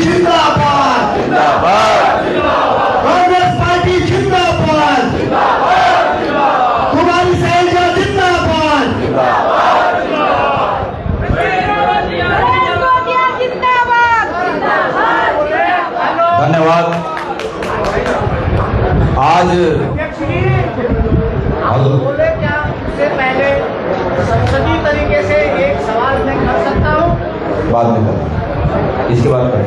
जिंदाबाद, कांग्रेस पार्टी जिंदाबाद, कुमारी शैलजा जिंदाबाद, धन्यवाद। आज बोले क्या उससे पहले संसदीय तरीके से एक सवाल मैं कर सकता हूँ? बाद में करें, इसके बाद करें।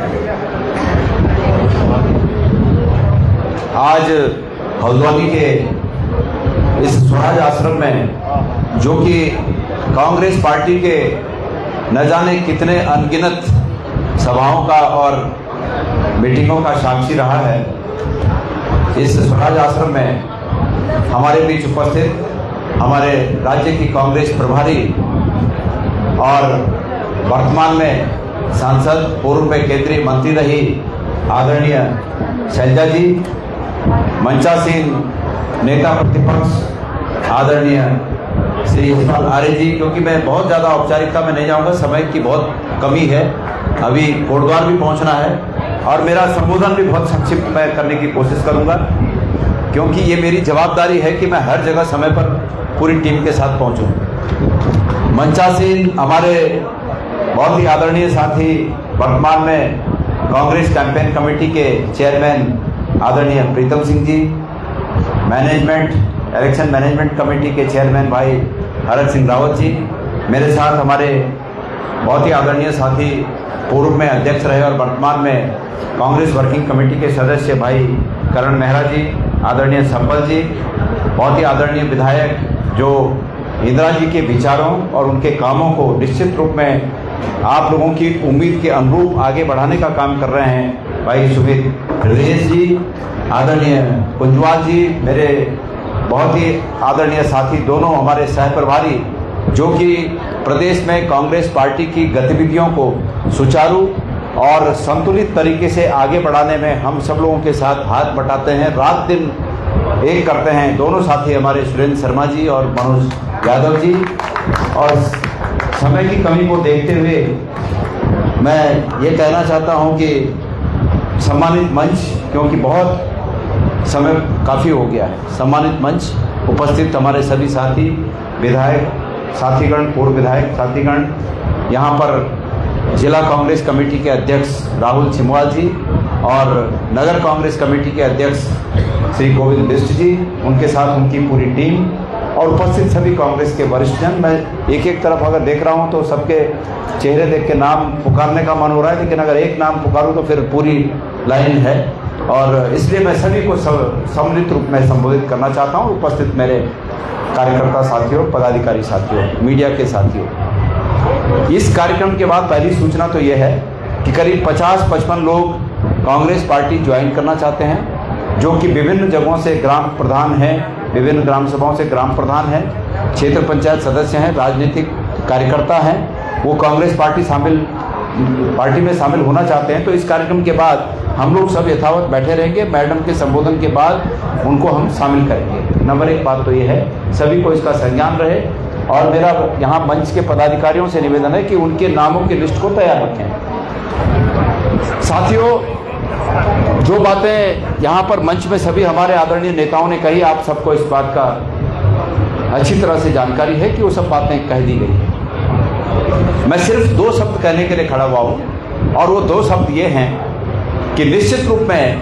आज हल्द्वानी के इस स्वराज आश्रम में, जो कि कांग्रेस पार्टी के न जाने कितने अनगिनत सभाओं का और मीटिंगों का साक्षी रहा है, इस स्वराज आश्रम में हमारे बीच उपस्थित हमारे राज्य की कांग्रेस प्रभारी और वर्तमान में सांसद, पूर्व में केंद्रीय मंत्री रही आदरणीय शैलजा जी, मंचासीन नेता प्रतिपक्ष आदरणीय श्री यशपाल आर्य जी, क्योंकि मैं बहुत ज़्यादा औपचारिकता में नहीं जाऊंगा, समय की बहुत कमी है, अभी कोटद्वार भी पहुंचना है और मेरा संबोधन भी बहुत संक्षिप्त में करने की कोशिश करूंगा, क्योंकि ये मेरी जवाबदारी है कि मैं हर जगह समय पर पूरी टीम के साथ पहुंचूं। मंचासीन हमारे बहुत ही आदरणीय साथी, वर्तमान में कांग्रेस कैंपेन कमेटी के चेयरमैन आदरणीय Pritam Singh ji, election management committee के चेयरमैन भाई हरक सिंह रावत जी, मेरे साथ हमारे बहुत ही आदरणीय साथी, पूर्व में अध्यक्ष रहे और वर्तमान में कांग्रेस वर्किंग कमेटी के सदस्य भाई करण मेहरा जी, आदरणीय संपल जी, बहुत ही आदरणीय विधायक जो इंदिरा जी के विचारों और उनके कामों को निश्चित रूप में आप लोगों की उम्मीद के अनुरूप आगे बढ़ाने का काम कर रहे हैं, भाई सुमित हृदय जी, आदरणीय कुंजवाल जी, मेरे बहुत ही आदरणीय साथी, दोनों हमारे सह प्रभारी, जो कि प्रदेश में कांग्रेस पार्टी की गतिविधियों को सुचारू और संतुलित तरीके से आगे बढ़ाने में हम सब लोगों के साथ हाथ बटाते हैं, रात दिन एक करते हैं। दोनों साथी हमारे सुरेंद्र शर्मा जी और मनोज यादव जी, और समय की कमी को देखते हुए मैं ये कहना चाहता हूँ कि सम्मानित मंच, क्योंकि बहुत समय काफ़ी हो गया है, सम्मानित मंच, उपस्थित हमारे सभी साथी, विधायक साथीगण, पूर्व विधायक साथीगण, यहाँ पर जिला कांग्रेस कमेटी के अध्यक्ष राहुल छिमवाल जी और नगर कांग्रेस कमेटी के अध्यक्ष श्री गोविंद बिष्ट जी, उनके साथ उनकी पूरी टीम और उपस्थित सभी कांग्रेस के वरिष्ठ जन। मैं एक एक तरफ अगर देख रहा हूं तो सबके चेहरे देख के नाम पुकारने का मन हो रहा है, लेकिन अगर एक नाम पुकारूं तो फिर पूरी लाइन है, और इसलिए मैं सभी को सम्मिलित रूप में संबोधित करना चाहता हूं। उपस्थित मेरे कार्यकर्ता साथियों, पदाधिकारी साथियों, मीडिया के साथियों, इस कार्यक्रम के बाद पहली सूचना तो यह है कि करीब 50-55 लोग कांग्रेस पार्टी ज्वाइन करना चाहते हैं, जो कि विभिन्न जगहों से ग्राम प्रधान हैं, विभिन्न ग्राम सभाओं से ग्राम प्रधान हैं, क्षेत्र पंचायत सदस्य हैं, राजनीतिक कार्यकर्ता हैं, वो कांग्रेस पार्टी में शामिल होना चाहते हैं। तो इस कार्यक्रम के बाद हम लोग सब यथावत बैठे रहेंगे, मैडम के संबोधन के बाद उनको हम शामिल करेंगे। नंबर एक बात तो ये है, सभी को इसका संज्ञान रहे, और मेरा यहाँ मंच के पदाधिकारियों से निवेदन है कि उनके नामों की लिस्ट को तैयार रखें। साथियों, जो बातें यहाँ पर मंच में सभी हमारे आदरणीय नेताओं ने कही, आप सबको इस बात का अच्छी तरह से जानकारी है कि वो सब बातें कह दी गई। मैं सिर्फ 2 शब्द कहने के लिए खड़ा हुआ हूँ, और वो 2 शब्द ये हैं कि निश्चित रूप में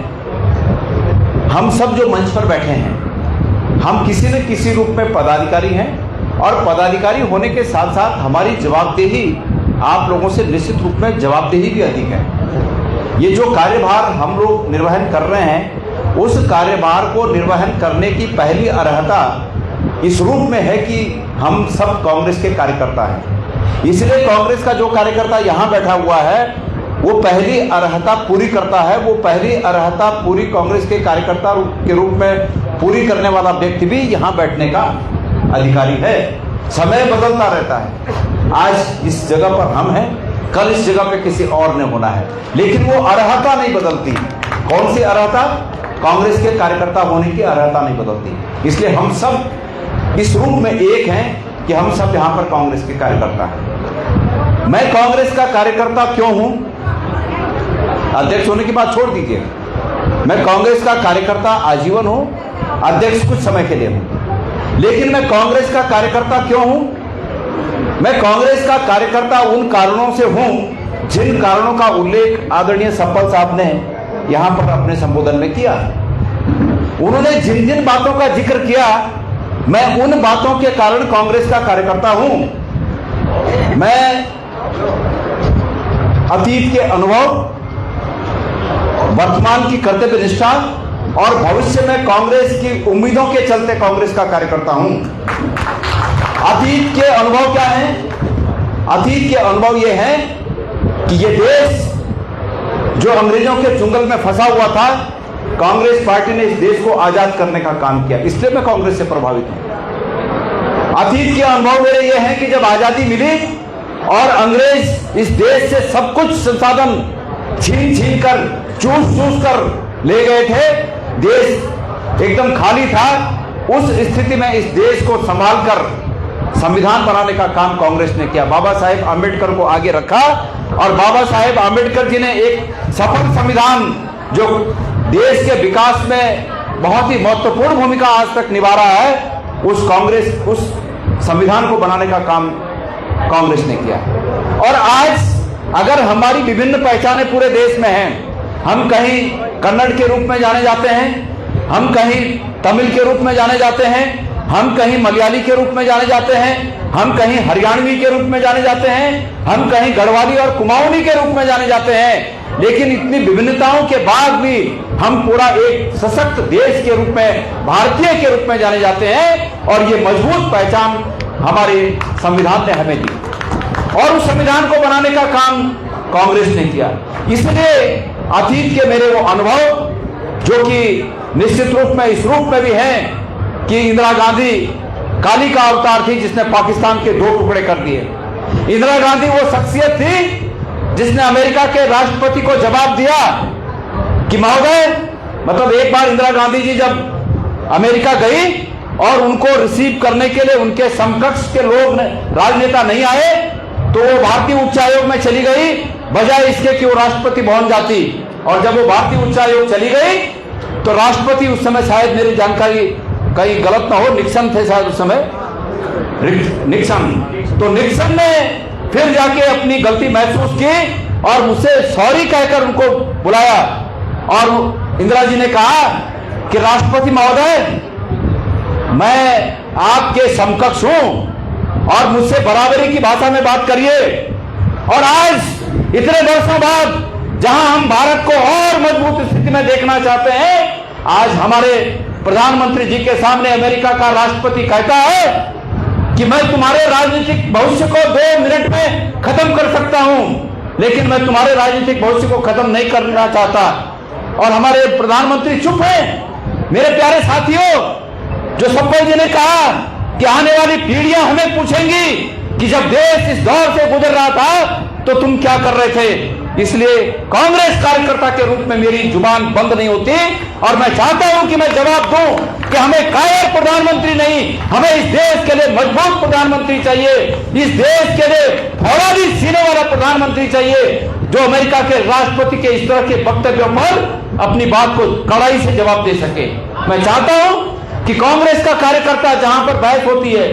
हम सब जो मंच पर बैठे हैं, हम किसी न किसी रूप में पदाधिकारी हैं, और पदाधिकारी होने के साथ साथ हमारी जवाबदेही आप लोगों से निश्चित रूप में जवाबदेही भी अधिक है। ये जो कार्यभार हम लोग निर्वहन कर रहे हैं, उस कार्यभार को निर्वहन करने की पहली अर्हता इस रूप में है कि हम सब कांग्रेस के कार्यकर्ता हैं। इसलिए कांग्रेस का जो कार्यकर्ता यहाँ बैठा हुआ है, वो पहली अर्हता पूरी करता है, वो पहली अर्हता पूरी कांग्रेस के कार्यकर्ता के रूप में पूरी करने वाला व्यक्ति भी यहाँ बैठने का अधिकारी है। समय बदलता रहता है, आज इस जगह पर हम हैं, कल इस जगह पे किसी और ने होना है, लेकिन वो अर्हता नहीं बदलती। कौन सी अर्हता? कांग्रेस के कार्यकर्ता होने की अर्हता नहीं बदलती। इसलिए हम सब इस रूप में एक हैं कि हम सब यहाँ पर कांग्रेस के कार्यकर्ता हैं। मैं कांग्रेस का कार्यकर्ता क्यों हूं? अध्यक्ष होने की बात छोड़ दीजिए, मैं कांग्रेस का कार्यकर्ता आजीवन हूं, अध्यक्ष कुछ समय के लिए हूं। लेकिन मैं कांग्रेस का कार्यकर्ता क्यों हूं? मैं कांग्रेस का कार्यकर्ता उन कारणों से हूं जिन कारणों का उल्लेख आदरणीय सप्पल साहब ने यहां पर अपने संबोधन में किया। उन्होंने जिन जिन बातों का जिक्र किया, मैं उन बातों के कारण कांग्रेस का कार्यकर्ता हूं। मैं अतीत के अनुभव, वर्तमान की कर्तव्य निष्ठा और भविष्य में कांग्रेस की उम्मीदों के चलते कांग्रेस का कार्यकर्ता हूं। अतीत के अनुभव क्या हैं? अतीत के अनुभव यह है कि यह देश जो अंग्रेजों के चुंगल में फंसा हुआ था, कांग्रेस पार्टी ने इस देश को आजाद करने का काम किया, इसलिए मैं कांग्रेस से प्रभावित हूं। अतीत के अनुभव मेरे ये हैं कि जब आजादी मिली और अंग्रेज इस देश से सब कुछ संसाधन छीन छीन कर, चूस चूस कर ले गए थे, देश एकदम खाली था, उस स्थिति में इस देश को संभाल कर संविधान बनाने का काम कांग्रेस ने किया। बाबा साहेब आंबेडकर को आगे रखा और बाबा साहेब आंबेडकर जी ने एक सफल संविधान जो देश के विकास में बहुत ही महत्वपूर्ण भूमिका आज तक निभा रहा है, उस संविधान को बनाने का काम कांग्रेस ने किया। और आज अगर हमारी विभिन्न पहचानें पूरे देश में हैं, हम कहीं कन्नड़ के रूप में जाने जाते हैं, हम कहीं तमिल के रूप में जाने जाते हैं, हम कहीं मलयाली के रूप में जाने जाते हैं, हम कहीं हरियाणवी के रूप में जाने जाते हैं, हम कहीं गढ़वाली और कुमाऊनी के रूप में जाने जाते हैं, लेकिन इतनी विभिन्नताओं के बाद भी हम पूरा एक सशक्त देश के रूप में, भारतीय के रूप में जाने जाते हैं। और ये मजबूत पहचान हमारे संविधान ने हमें दी और उस संविधान को बनाने का काम कांग्रेस ने किया। इसलिए अतीत के मेरे वो अनुभव जो कि निश्चित रूप में इस रूप में भी हैं कि इंदिरा गांधी काली का अवतार थी जिसने पाकिस्तान के 2 टुकड़े कर दिए। इंदिरा गांधी वो शख्सियत थी जिसने अमेरिका के राष्ट्रपति को जवाब दिया कि महोदय, मतलब एक बार इंदिरा गांधी जी जब अमेरिका गई और उनको रिसीव करने के लिए उनके समकक्ष के लोग राजनेता नहीं आए, तो वो भारतीय उच्चायोग में चली गई बजाय इसके कि वो राष्ट्रपति भवन जाती। और जब वो भारतीय उच्चायोग चली गई तो राष्ट्रपति उस समय, शायद मेरी जानकारी कहीं गलत ना हो, निक्सन थे शायद उस समय, निक्सन। तो निक्सन ने फिर जाके अपनी गलती महसूस की और मुझसे सॉरी कहकर उनको बुलाया और इंदिरा जी ने कहा कि राष्ट्रपति महोदय, मैं आपके समकक्ष हूं और मुझसे बराबरी की भाषा में बात करिए। और आज इतने वर्षों बाद जहां हम भारत को और मजबूत स्थिति में देखना चाहते हैं, आज हमारे प्रधानमंत्री जी के सामने अमेरिका का राष्ट्रपति कहता है कि मैं तुम्हारे राजनीतिक भविष्य को 2 मिनट में खत्म कर सकता हूं, लेकिन मैं तुम्हारे राजनीतिक भविष्य को खत्म नहीं करना चाहता। और हमारे प्रधानमंत्री चुप हैं। मेरे प्यारे साथियों, जो सप्पल जी ने कहा कि आने वाली पीढ़ियां हमें पूछेंगी कि जब देश इस दौर से गुजर रहा था तो तुम क्या कर रहे थे, इसलिए कांग्रेस कार्यकर्ता के रूप में मेरी जुबान बंद नहीं होती और मैं चाहता हूं कि मैं जवाब दूं कि हमें कायर प्रधानमंत्री नहीं, हमें इस देश के लिए मजबूत प्रधानमंत्री चाहिए, इस देश के लिए फौलादी सीने वाला प्रधानमंत्री चाहिए जो अमेरिका के राष्ट्रपति के इस तरह के वक्तव्यों पर अपनी बात को कड़ाई से जवाब दे सके। मैं चाहता हूं कि कांग्रेस का कार्यकर्ता जहां पर बहस होती है,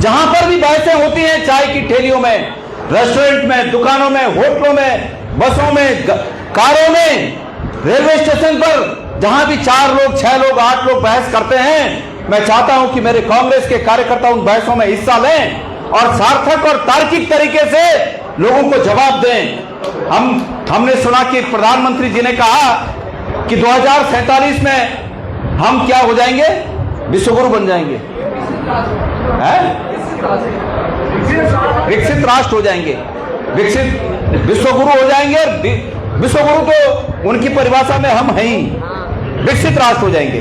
जहां पर भी बहसें होती हैं, चाय की ठेलियों में, रेस्टोरेंट में, दुकानों में, होटलों में, बसों में, कारों में, रेलवे स्टेशन पर, जहां भी 4 लोग, 6 लोग, 8 लोग बहस करते हैं, मैं चाहता हूं कि मेरे कांग्रेस के कार्यकर्ता उन बहसों में हिस्सा लें और सार्थक और तार्किक तरीके से लोगों को जवाब दें। हमने सुना कि प्रधानमंत्री जी ने कहा कि 2047 में हम क्या हो जाएंगे, विश्वगुरु बन जाएंगे, विकसित राष्ट्र हो जाएंगे, विकसित विश्वगुरु हो जाएंगे। विश्वगुरु तो उनकी परिभाषा में हम हैं ही, विकसित राष्ट्र हो जाएंगे।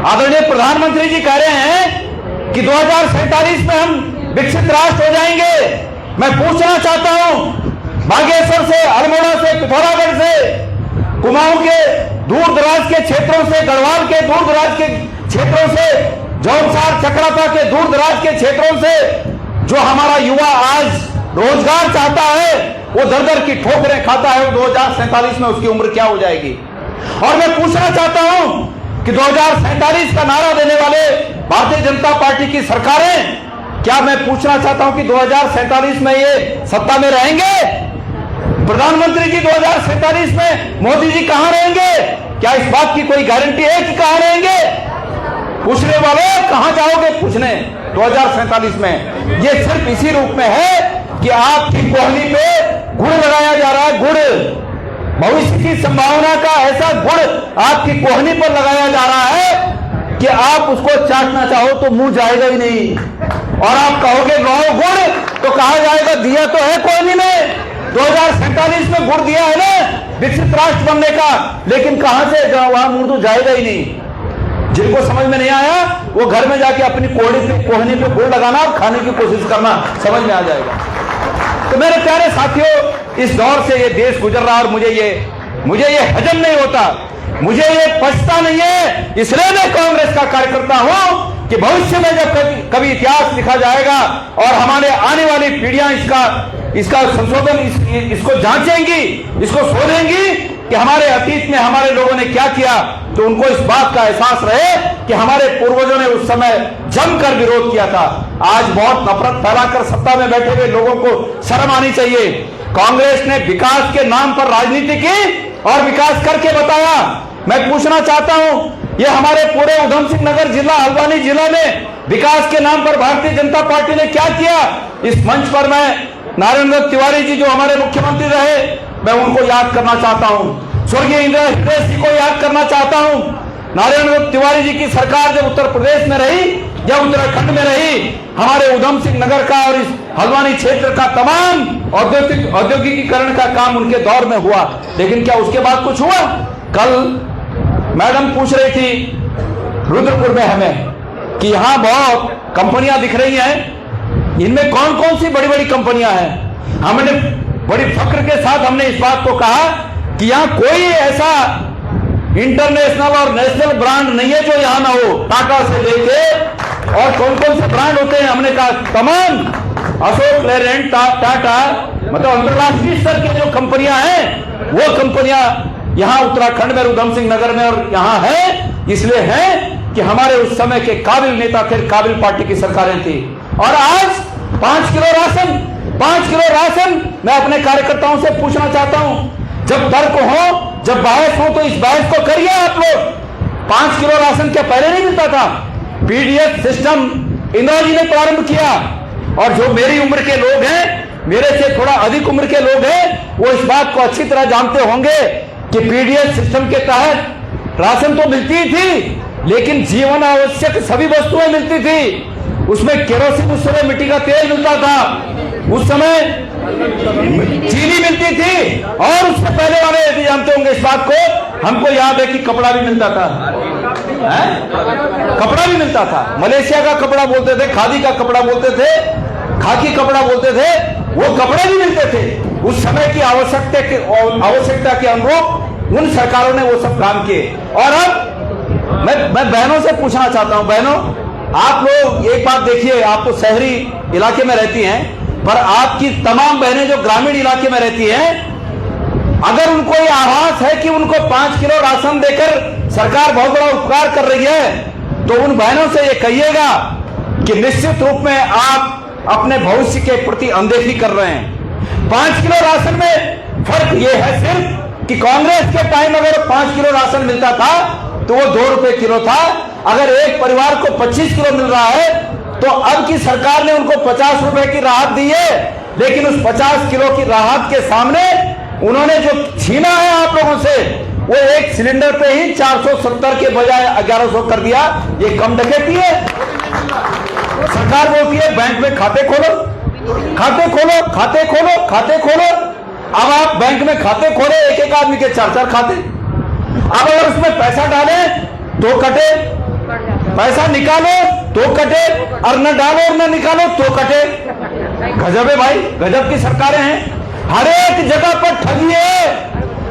आदरणीय प्रधानमंत्री जी कह रहे हैं कि 2047 में हम विकसित राष्ट्र हो जाएंगे। मैं पूछना चाहता हूं, बागेश्वर से, अल्मोड़ा से, पिथौरागढ़ से, कुमाऊं के दूर दराज के क्षेत्रों से, गढ़वाल के दूर दराज के क्षेत्रों से, जौनसार चक्राता के दूर दराज के क्षेत्रों से जो हमारा युवा आज रोजगार चाहता है, वो दर दर की ठोकरें खाता है, वो 2047 में उसकी उम्र क्या हो जाएगी। और मैं पूछना चाहता हूं कि 2047 का नारा देने वाले भारतीय जनता पार्टी की सरकारें, क्या मैं पूछना चाहता हूं कि 2047 में ये सत्ता में रहेंगे? प्रधानमंत्री जी 2047 में मोदी जी कहां रहेंगे? क्या इस बात की कोई गारंटी है कि कहां रहेंगे? पूछने वालों, कहां जाओगे पूछने 2047 में? ये सिर्फ इसी रूप में है कि आपकी कोहनी पे गुड़ लगाया जा रहा है, गुड़। भविष्य की संभावना का ऐसा गुड़ आपकी कोहनी पर लगाया जा रहा है कि आप उसको चाटना चाहो तो मुंह जाएगा ही नहीं, और आप कहोगे गाओ गुड़, तो कहा जाएगा दिया तो है कोहनी में। 2047 में गुड़ दिया है ना विकसित राष्ट्र बनने का, लेकिन कहां से वहां मुंह तो जाएगा ही नहीं। जिनको समझ में नहीं आया वो घर में जाके अपनी कोहनी पे गुड़ लगाना और खाने की कोशिश करना, समझ में आ जाएगा। तो मेरे प्यारे साथियों, इस दौर से ये देश गुजर रहा और मुझे ये हजम नहीं होता, मुझे ये पछता नहीं है। इसलिए मैं कांग्रेस का कार्यकर्ता हूं कि भविष्य में जब कभी इतिहास लिखा जाएगा और हमारे आने वाली पीढ़ियां इसका संशोधन इसको जांचेंगी, इसको सोचेंगी कि हमारे अतीत में हमारे लोगों ने क्या किया, तो उनको इस बात का एहसास रहे कि हमारे पूर्वजों ने उस समय जमकर विरोध किया था। आज बहुत नफरत फैलाकर सत्ता में बैठे हुए लोगों को शर्म आनी चाहिए। कांग्रेस ने विकास के नाम पर राजनीति की और विकास करके बताया। मैं पूछना चाहता हूं, ये हमारे पूरे उधम सिंह नगर जिला, हल्द्वानी जिला में विकास के नाम पर भारतीय जनता पार्टी ने क्या किया? इस मंच पर मैं नारायण दत्त तिवारी जी जो हमारे मुख्यमंत्री रहे, मैं उनको याद करना चाहता हूं। स्वर्गीय इंदिरा हृदय सिंह को याद करना चाहता हूं। नारायण दत्त तिवारी जी की सरकार जब उत्तर प्रदेश में रही, जब उत्तराखंड में रही, हमारे उधम सिंह नगर का और इस हल्द्वानी क्षेत्र का तमाम औद्योगिकीकरण का काम उनके दौर में हुआ। लेकिन क्या उसके बाद कुछ हुआ? कल मैडम पूछ रही थी रुद्रपुर में हमें कि यहां बहुत कंपनियां दिख रही हैं, इनमें कौन कौन सी बड़ी बड़ी कंपनियां हैं? हमने बड़ी फक्र के साथ हमने इस बात को कहा कि यहां कोई ऐसा इंटरनेशनल और नेशनल ब्रांड नहीं है जो यहां ना हो। टाटा से लेके और कौन कौन से ब्रांड होते हैं, हमने कहा तमाम अशोक लेलैंड, टाटा, मतलब अंतरराष्ट्रीय स्तर की जो कंपनियां हैं वो कंपनियां यहां उत्तराखंड में, उधम सिंह नगर में और यहां है। इसलिए है कि हमारे उस समय के काबिल नेता थे, काबिल पार्टी की सरकारें थी। और आज 5 किलो राशन मैं अपने कार्यकर्ताओं से पूछना चाहता हूं, जब तर्क हो, जब बहस हो, तो इस बहस को करिए आप लोग। 5 किलो राशन क्या पहले नहीं मिलता था? पीडीएस सिस्टम इंदिरा जी ने प्रारंभ किया, और जो मेरी उम्र के लोग हैं, मेरे से थोड़ा अधिक उम्र के लोग हैं, वो इस बात को अच्छी तरह जानते होंगे कि पीडीएस सिस्टम के तहत राशन तो मिलती थी, लेकिन जीवन आवश्यक सभी वस्तुएं मिलती थी। उसमें केरोसिन, उस समय मिट्टी का तेल मिलता था, उस समय चीनी मिलती थी, और उससे पहले वाले यदि जानते होंगे इस बात को, हमको याद है कि कपड़ा भी मिलता था, कपड़ा भी मिलता था। मलेशिया का कपड़ा बोलते थे, खादी का कपड़ा बोलते थे, खाकी कपड़ा बोलते थे, वो कपड़े भी मिलते थे। उस समय की आवश्यकता के अनुरूप उन सरकारों ने वो सब काम किए। और अब मैं बहनों से पूछना चाहता हूं, बहनों आप लोग एक बात देखिए, आप तो शहरी इलाके में रहती हैं, पर आपकी तमाम बहनें जो ग्रामीण इलाके में रहती हैं, अगर उनको ये आभास है कि उनको 5 किलो राशन देकर सरकार बहुत बड़ा उपकार कर रही है, तो उन बहनों से ये कहिएगा कि निश्चित रूप में आप अपने भविष्य के प्रति अनदेखी कर रहे हैं। 5 किलो राशन में फर्क ये है सिर्फ कि कांग्रेस के टाइम अगर 5 किलो राशन मिलता था तो वो 2 रुपए किलो था। अगर एक परिवार को 25 किलो मिल रहा है तो अब की सरकार ने उनको 50 रुपए की राहत दी है, लेकिन उस 50 किलो की राहत के सामने उन्होंने जो छीना है आप लोगों से, वो एक सिलेंडर पे ही 470 के बजाय 1100 कर दिया। ये कम डकैती है। सरकार बोलती है बैंक में खाते खोलो, खाते खोलो, खाते खोलो, खाते खोलो। अब आप बैंक में खाते खोले, एक एक आदमी के 4-4 खाते। अब अगर उसमें पैसा डाले तो कटे, पैसा निकालो तो कटे, और न डालो और न निकालो तो कटे। गजब है भाई, गजब की सरकारें हैं। हर एक जगह पर ठगी है,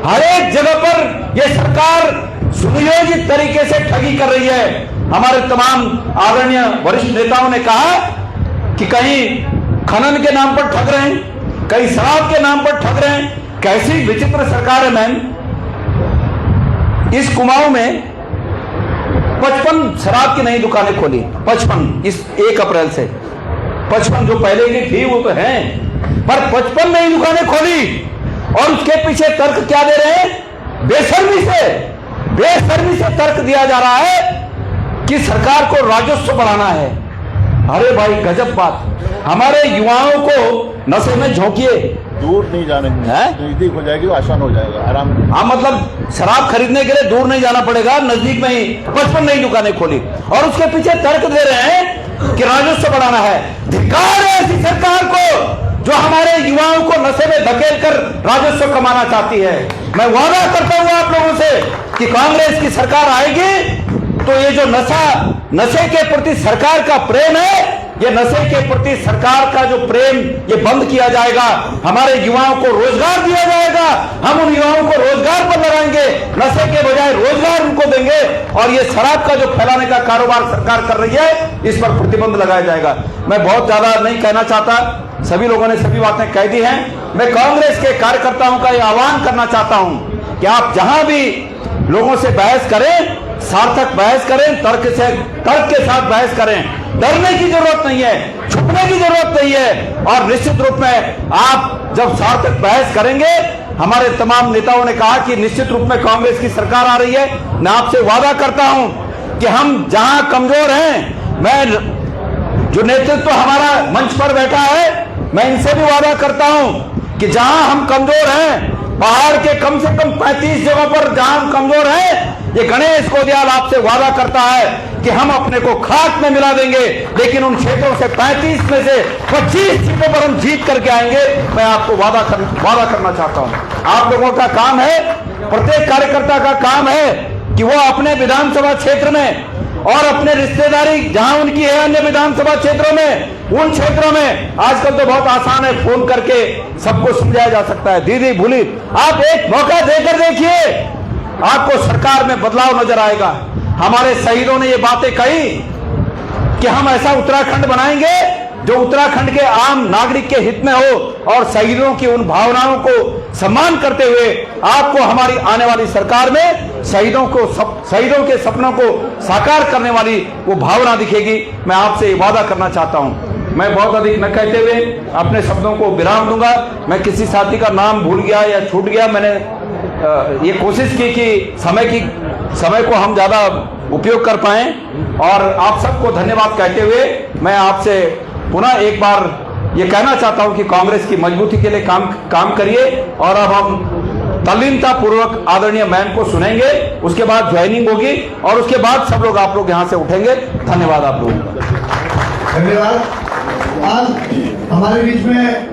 हर एक जगह पर यह सरकार सुनियोजित तरीके से ठगी कर रही है। हमारे तमाम आदरणीय वरिष्ठ नेताओं ने कहा कि कहीं खनन के नाम पर ठग रहे हैं, कई शराब के नाम पर ठग रहे हैं। कैसी विचित्र सरकार है मैम। इस कुमाऊं में 55 शराब की नई दुकानें खोली, 55 इस 1 अप्रैल से। 55 जो पहले की थी वो तो है, पर 55 नई दुकानें खोली और उसके पीछे तर्क क्या दे रहे हैं? बेशर्मी से तर्क दिया जा रहा है कि सरकार को राजस्व बढ़ाना है। अरे भाई गजब बात। हमारे युवाओं को नशे में झोंकिए, दूर नहीं जाने, नजदीक हो जाएगी, आसान हो जाएगा, आराम। हाँ, मतलब शराब खरीदने के लिए दूर नहीं जाना पड़ेगा, नजदीक में ही 55 नई दुकानें खोली और उसके पीछे तर्क दे रहे हैं कि राजस्व बढ़ाना है। धिक्कार है ऐसी सरकार को जो हमारे युवाओं को नशे में धकेल कर राजस्व कमाना चाहती है। मैं वादा करता हूं आप लोगों से कि कांग्रेस की सरकार आएगी तो ये जो नशे के प्रति सरकार का प्रेम है, ये नशे के प्रति सरकार का जो प्रेम ये बंद किया जाएगा। हमारे युवाओं को रोजगार दिया जाएगा, हम उन युवाओं को रोजगार पर लगाएंगे, नशे के बजाय रोजगार उनको देंगे और ये शराब का जो फैलाने का कारोबार सरकार कर रही है इस पर प्रतिबंध लगाया जाएगा। मैं बहुत ज्यादा नहीं कहना चाहता, सभी लोगों ने सभी बातें कह दी हैं। मैं कांग्रेस के कार्यकर्ताओं का यह आह्वान करना चाहता हूं कि आप जहां भी लोगों से बहस करें, सार्थक बहस करें, तर्क के साथ बहस करें। डरने की जरूरत नहीं है, छुपने की जरूरत नहीं है। और निश्चित रूप में आप जब सार्थक बहस करेंगे, हमारे तमाम नेताओं ने कहा कि निश्चित रूप में कांग्रेस की सरकार आ रही है। मैं आपसे वादा करता हूं कि हम जहां कमजोर हैं, मैं जो नेतृत्व हमारा मंच पर बैठा है, मैं इनसे भी वादा करता हूं कि जहां हम कमजोर हैं, पहाड़ के कम से कम 35 जगहों पर जहां हम कमजोर हैं, ये गणेश कोदियाल आपसे वादा करता है कि हम अपने को खाक में मिला देंगे, लेकिन उन क्षेत्रों से 35 में से 25 सीटों पर हम जीत करके आएंगे। मैं आपको वादा करना चाहता हूं। आप लोगों का काम है, प्रत्येक कार्यकर्ता का काम है कि वो अपने विधानसभा क्षेत्र में और अपने रिश्तेदारी जहां उनकी है अन्य विधानसभा क्षेत्रों में, उन क्षेत्रों में आजकल तो बहुत आसान है, फोन करके सबको समझाया जा सकता है। दीदी भूली, आप एक मौका देकर देखिए, आपको सरकार में बदलाव नजर आएगा। हमारे शहीदों ने ये बातें कही कि हम ऐसा उत्तराखंड बनाएंगे जो उत्तराखंड के आम नागरिक के हित में हो और शहीदों की उन भावनाओं को सम्मान करते हुए आपको हमारी आने वाली सरकार में शहीदों के सपनों को साकार करने वाली वो भावना दिखेगी। मैं आपसे वादा करना चाहता हूं। मैं बहुत अधिक न कहते हुए अपने शब्दों को विराम दूंगा। मैं किसी साथी का नाम भूल गया या छूट गया, मैंने ये कोशिश की कि समय को हम ज्यादा उपयोग कर पाए और आप सबको धन्यवाद कहते हुए मैं आपसे पुनः एक बार ये कहना चाहता हूं कि कांग्रेस की मजबूती के लिए काम करिए। और अब हम तल्लीनता पूर्वक आदरणीय मैम को सुनेंगे, उसके बाद ज्वाइनिंग होगी और उसके बाद सब लोग आप लोग यहां से उठेंगे। धन्यवाद आप लोगों का। धन्यवाद। आज हमारे बीच में